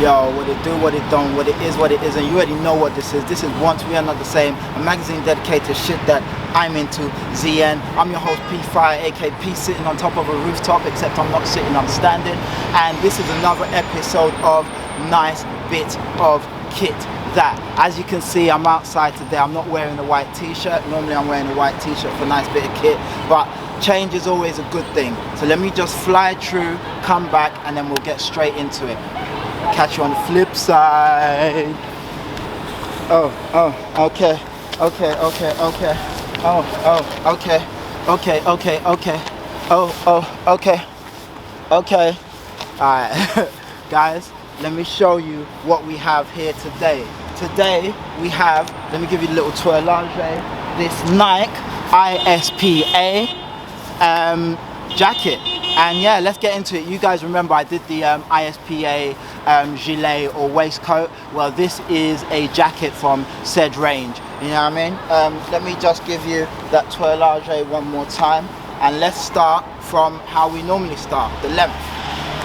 Yo, what it do, what it don't, what it is, what it isn't. You already know what this is. This is Once We Are Not the Same, a magazine dedicated to shit that I'm into, ZN. I'm your host, P Fire, aka P, sitting on top of a rooftop, except I'm not sitting, I'm standing. And this is another episode of Nice Bit of Kit That. As you can see, I'm outside today. I'm not wearing a white t-shirt. Normally I'm wearing a white t-shirt for a nice bit of kit, but change is always a good thing. So let me just fly through, come back, and then we'll get straight into it. Catch you on the flip side. Oh, okay. Okay. Oh, okay. Okay. Alright, guys, let me show you what we have here today. Today we have, let me give you a little twirlage, this Nike Ispa jacket. And yeah, let's get into it. You guys remember I did the Ispa gilet or waistcoat. Well, this is a jacket from said range. You know what I mean? Let me just give you that twirlage one more time. And let's start from how we normally start, the length.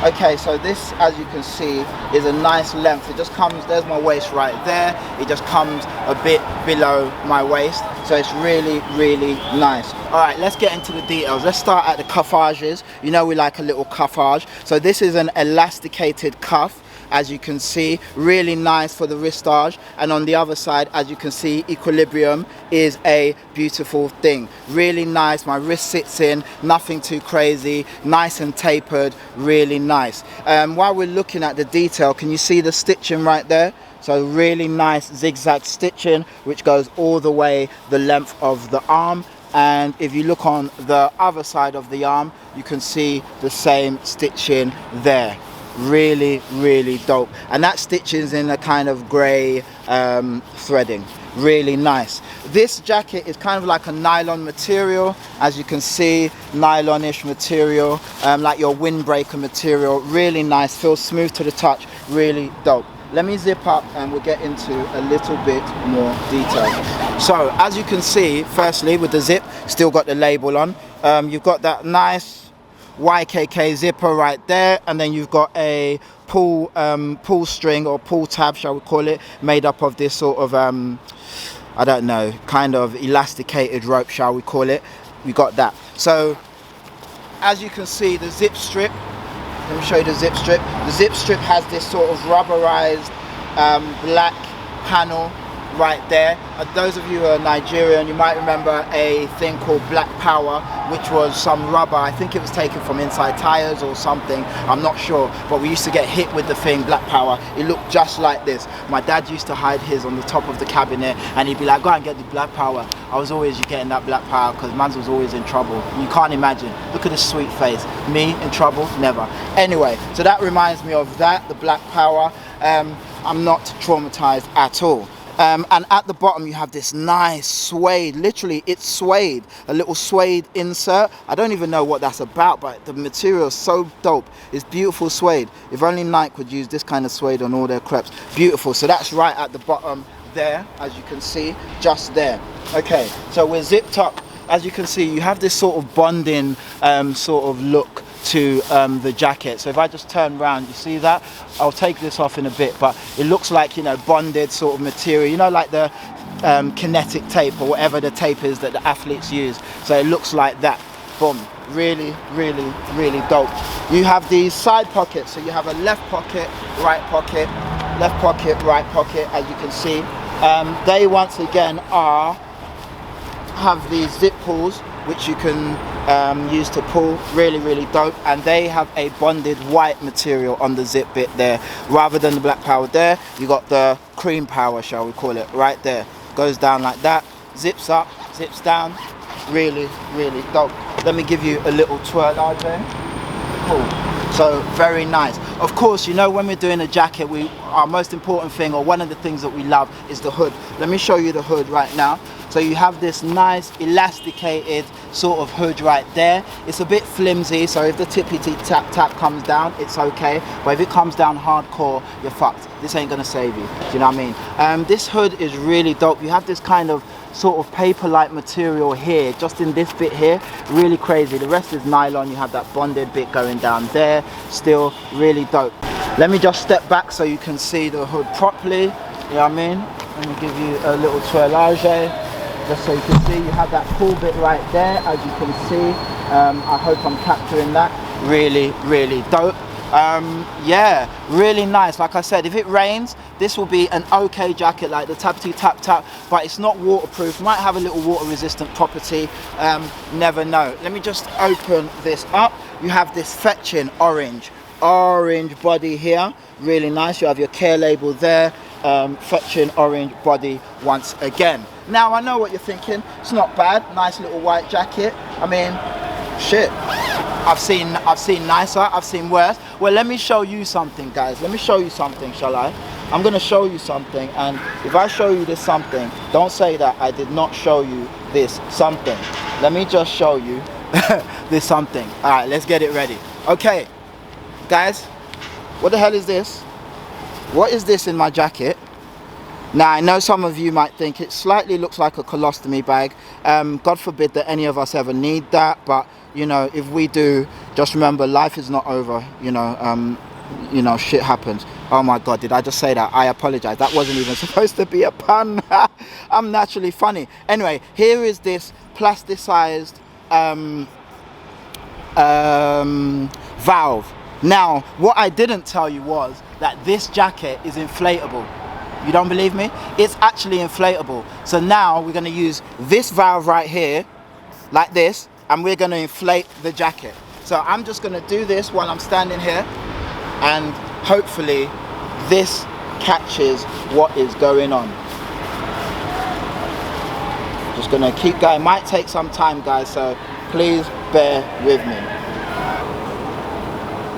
Okay, so this, as you can see, is a nice length. It just comes, there's my waist right there. It just comes a bit below my waist. So it's really, really nice. All right, let's get into the details. Let's start at the cuffages. You know we like a little cuffage. So this is an elasticated cuff. As you can see, really nice for the wristage, and on the other side, as you can see, equilibrium is a beautiful thing. Really nice. My wrist sits in, nothing too crazy, nice and tapered, really nice. While we're looking at the detail, can you see the stitching right there? So really nice zigzag stitching, which goes all the way the length of the arm. And if you look on the other side of the arm, you can see the same stitching there. Really, really dope. And that stitching's in a kind of grey threading. Really nice. This jacket is kind of like a nylon material. As you can see, nylonish material, like your windbreaker material. Really nice, feels smooth to the touch, really dope. Let me zip up and we'll get into a little bit more detail. So as you can see, firstly with the zip, still got the label on. You've got that nice YKK zipper right there, and then you've got a pull string or pull tab, shall we call it, made up of this sort of I don't know, kind of elasticated rope, shall we call it. We got that. So as you can see, the zip strip, let me show you the zip strip. The zip strip has this sort of rubberized black panel right there. Those of you who are Nigerian, you might remember a thing called Black Power, which was some rubber. I think it was taken from inside tires or something, I'm not sure, but we used to get hit with the thing, Black Power. It looked just like this. My dad used to hide his on the top of the cabinet, and he'd be like, go and get the Black Power. I was always getting that Black Power because man was always in trouble. You can't imagine. Look at his sweet face. Me in trouble? Never. Anyway, so that reminds me of that, the Black Power. I'm not traumatized at all. And at the bottom you have this nice suede, literally it's suede, a little suede insert. I don't even know what that's about, but the material is so dope. It's beautiful suede. If only Nike would use this kind of suede on all their crepes. Beautiful. So that's right at the bottom there, as you can see, just there. Okay, so we're zipped up. As you can see, you have this sort of bonding sort of look to the jacket. So if I just turn around, you see that? I'll take this off in a bit, but it looks like, you know, bonded sort of material, you know, like the kinetic tape or whatever the tape is that the athletes use. So it looks like that. Boom. Really, really, really dope. You have these side pockets. So you have a left pocket, right pocket, left pocket, right pocket, as you can see. They once again have these zip pulls, which you can use to pull. Really, really dope. And they have a bonded white material on the zip bit there, rather than the Black Power there. You got the cream power, shall we call it, right there. Goes down like that, zips up, zips down. Really, really dope. Let me give you a little twirl out there. Cool. So very nice. Of course, you know, when we're doing a jacket, our most important thing, or one of the things that we love, is the hood. Let me show you the hood right now. So you have this nice elasticated sort of hood right there. It's a bit flimsy, so if the tippy tap tap comes down, it's okay. But if it comes down hardcore, you're fucked. This ain't gonna save you. Do you know what I mean? This hood is really dope. You have this kind of sort of paper-like material here, just in this bit here. Really crazy. The rest is nylon. You have that bonded bit going down there. Still really dope. Let me just step back so you can see the hood properly. You know what I mean? Let me give you a little twirlage, just so you can see. You have that cool bit right there, as you can see. I hope I'm capturing that. Really, really dope. Yeah, really nice. Like I said, if it rains, this will be an okay jacket, like the tappity tap tap, but it's not waterproof. Might have a little water resistant property, never know. Let me just open this up. You have this fetching orange body here, really nice. You have your care label there, fetching orange body once again. Now I know what you're thinking, it's not bad, nice little white jacket. I mean, shit, I've seen nicer, I've seen worse. Well, let me show you something, guys. Let me show you something, shall I? I'm gonna show you something, and if I show you this something, don't say that I did not show you this something. Let me just show you this something. All right, let's get it ready. Okay, guys, what the hell is this? What is this in my jacket? Now, I know some of you might think it slightly looks like a colostomy bag. God forbid that any of us ever need that, but you know, if we do, just remember life is not over. You know, shit happens. Oh my god, did I just say that? I apologize, that wasn't even supposed to be a pun. I'm naturally funny. Anyway, here is this plasticized valve. Now, what I didn't tell you was that this jacket is inflatable. You don't believe me? It's actually inflatable. So now we're going to use this valve right here, like this, and we're going to inflate the jacket. So I'm just going to do this while I'm standing here, and hopefully this catches what is going on. Just going to keep going. Might take some time, guys, so please bear with me.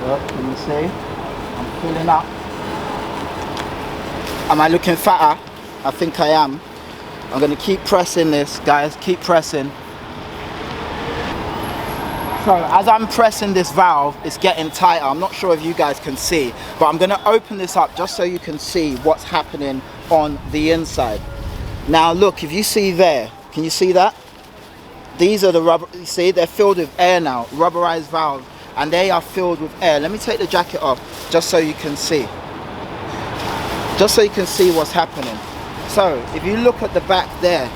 Look, can you see? I'm filling up. Am I looking fatter? I think I am. I'm going to keep pressing this, guys, keep pressing. So as I'm pressing this valve, it's getting tighter. I'm not sure if you guys can see, but I'm going to open this up just so you can see what's happening on the inside. Now look, if you see there, can you see that? These are the rubber, you see, they're filled with air now, rubberized valves, and they are filled with air. Let me take the jacket off just so you can see. Just so you can see what's happening. So if you look at the back there,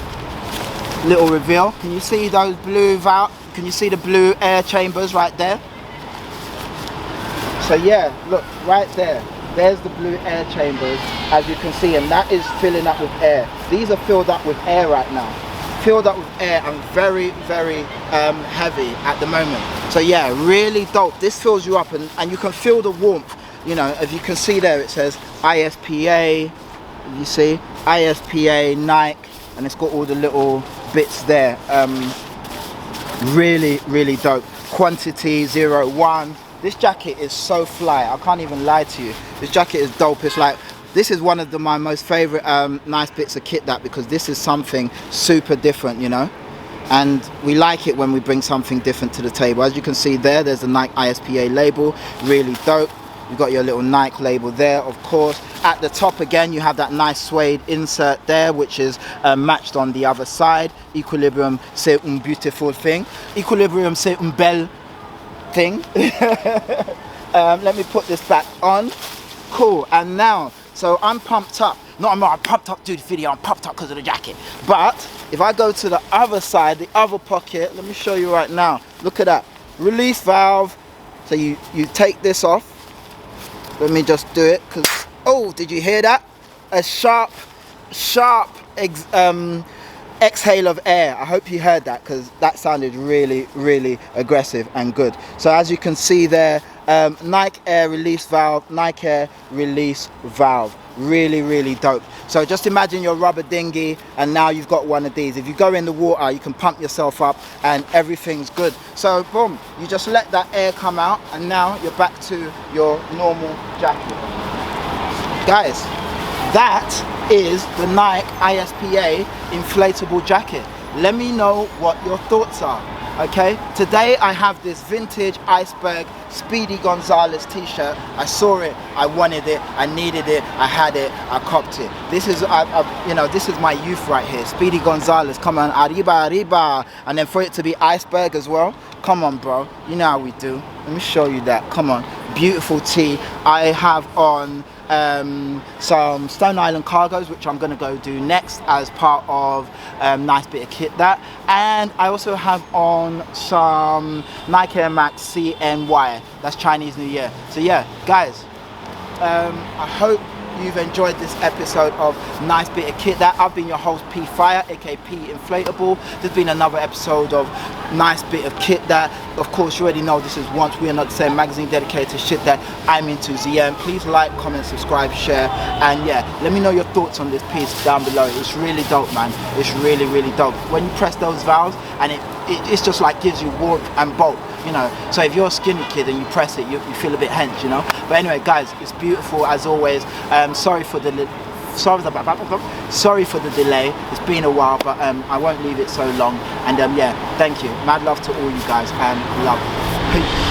little reveal, can you see those blue valves? Can you see the blue air chambers right there? So yeah, look right there, there's the blue air chambers, as you can see, and that is filling up with air. These are filled up with air right now, filled up with air, and very, very heavy at the moment. So yeah, really dope. This fills you up, and you can feel the warmth. You know, if you can see there, it says ISPA, you see, ISPA, Nike, and it's got all the little bits there. Really, really dope. Quantity 01. This jacket is so fly, I can't even lie to you. This jacket is dope. It's like, this is one of my most favorite nice bits of kit, that, because this is something super different, you know, and we like it when we bring something different to the table. As you can see there, there's a Nike ISPA label, really dope. You've got your little Nike label there, of course. At the top again, you have that nice suede insert there, which is matched on the other side. Equilibrium, c'est un beautiful thing. Equilibrium, c'est un belle thing. Let me put this back on. Cool, and now, so I'm pumped up. No, I'm not pumped up to do the video, I'm pumped up because of the jacket. But if I go to the other side, the other pocket, let me show you right now. Look at that, release valve. So you take this off. Let me just do it, because, oh, did you hear that? A sharp exhale of air. I hope you heard that, because that sounded really, really aggressive and good. So as you can see there, Nike Air release valve, Nike Air release valve. Really, really dope. So just imagine your rubber dinghy, and now you've got one of these. If you go in the water, you can pump yourself up and everything's good. So boom, you just let that air come out, and now you're back to your normal jacket. Guys, that is the Nike ISPA inflatable jacket. Let me know what your thoughts are. Okay, today I have this vintage iceberg Speedy Gonzalez t-shirt. I saw it, I wanted it, I needed it, I had it, I copped it. This is you know, this is my youth right here. Speedy Gonzalez, come on, arriba, arriba. And then for it to be iceberg as well, come on bro, you know how we do. Let me show you that, come on. beautiful tee. I have on some Stone Island cargos, which I'm gonna go do next as part of nice bit of kit that. And I also have on some Nike Air Max CNY, that's Chinese New Year. So yeah, guys, I hope you've enjoyed this episode of Nice Bit of Kit That. I've been your host P Fire, aka P Inflatable. There's been another episode of Nice Bit of Kit That. Of course, you already know this is Once We Are Not the Same magazine dedicated to shit that I'm into. ZM. Please like, comment, subscribe, share, and yeah, let me know your thoughts on this piece down below. It's really dope, man. It's really, really dope. When you press those valves, and it's just like gives you warmth and bulk, you know. So if you're a skinny kid and you press it, you feel a bit hench, you know. But anyway, guys, it's beautiful as always. Sorry for the delay. It's been a while, but I won't leave it so long. And yeah, thank you. Mad love to all you guys, and love. Peace.